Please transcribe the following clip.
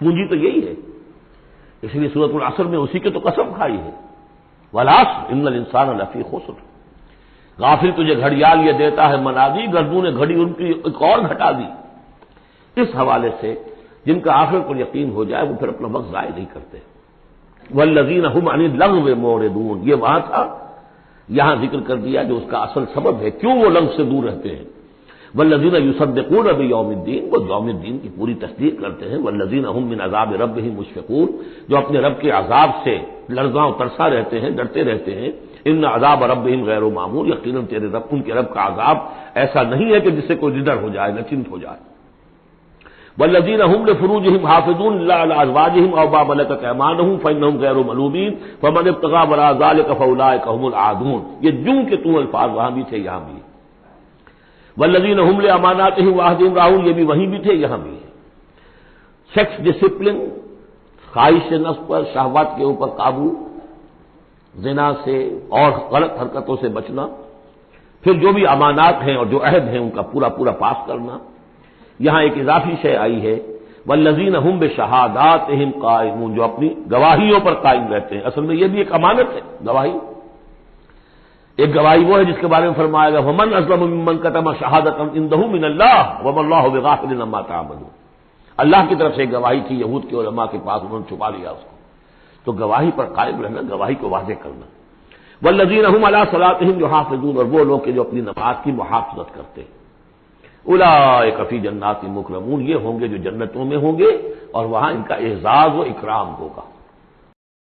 پونجی تو یہی ہے، اس لیے سورۃ العصر میں اسی کے تو قسم کھائی ہے، والعصر ان الانسان لفی خسر۔ غافل تجھے گھڑیال یہ دیتا ہے منادی، گردوں نے گھڑی ان کی ایک اور گھٹا دی۔ اس حوالے سے جن کا آخرت پر یقین ہو جائے وہ پھر اپنا وقت ضائع نہیں کرتے۔ والذین هم عن اللغو معرضون، یہ وہاں تھا، یہاں ذکر کر دیا جو اس کا اصل سبب ہے کیوں وہ لغو سے دور رہتے ہیں۔ والذین یصدقون بیوم الدین، وہ یوم الدین کی پوری تصدیق کرتے ہیں۔ والذین هم من عذاب ربهم مشفقون، جو اپنے رب کے عذاب سے لرزاں و ترسا رہتے ہیں، ڈرتے رہتے ہیں۔ ان عذاب ربهم غیر معمول، یقیناً تیرے رب، ان کے رب کا عذاب ایسا نہیں ہے کہ جس سے کوئی ڈر ہو جائے، نچنت ہو جائے۔ والذین هم لفروجهم حافظون الا على ازواجهم او ما ملكت ايمانهم فانهم غير ملومين فمن ابتغى وراء ذلك فاولئك هم العادون، یہ جو کہ تو الفاظ وہاں بھی تھے یہاں بھی۔ والذین هم لاماناتهم وعهدهم راعون، یہ بھی وہیں بھی تھے یہاں بھی۔ سیکس ڈسپلن، خواہش نفس پر، شہوات کے اوپر قابو، زنا سے اور غلط حرکتوں سے بچنا، پھر جو بھی امانات ہیں اور جو عہد ہیں ان کا پورا پورا پاس کرنا۔ یہاں ایک اضافی شے آئی ہے، والذین هم بشہاداتہم قائمون، جو اپنی گواہیوں پر قائم رہتے ہیں۔ اصل میں یہ بھی ایک امانت ہے گواہی۔ ایک گواہی وہ ہے جس کے بارے میں فرمایا گیا ومن اظلم ممن کتم شہادۃ عنده من اللہ وما اللہ بغافل عما تعملون، اللہ کی طرف سے ایک گواہی تھی یہود کے علماء کے پاس، انہوں نے چھپا لیا اس کو۔ تو گواہی پر قائم رہنا، گواہی کو واضح کرنا۔ والذین هم علی صلاتہم یحافظون، اور وہ لوگ کہ جو اپنی نماز کی محافظت کرتے ہیں۔ اولئک فی جنات مکرمون، یہ ہوں گے جو جنتوں میں ہوں گے اور وہاں ان کا اعزاز و اکرام ہوگا۔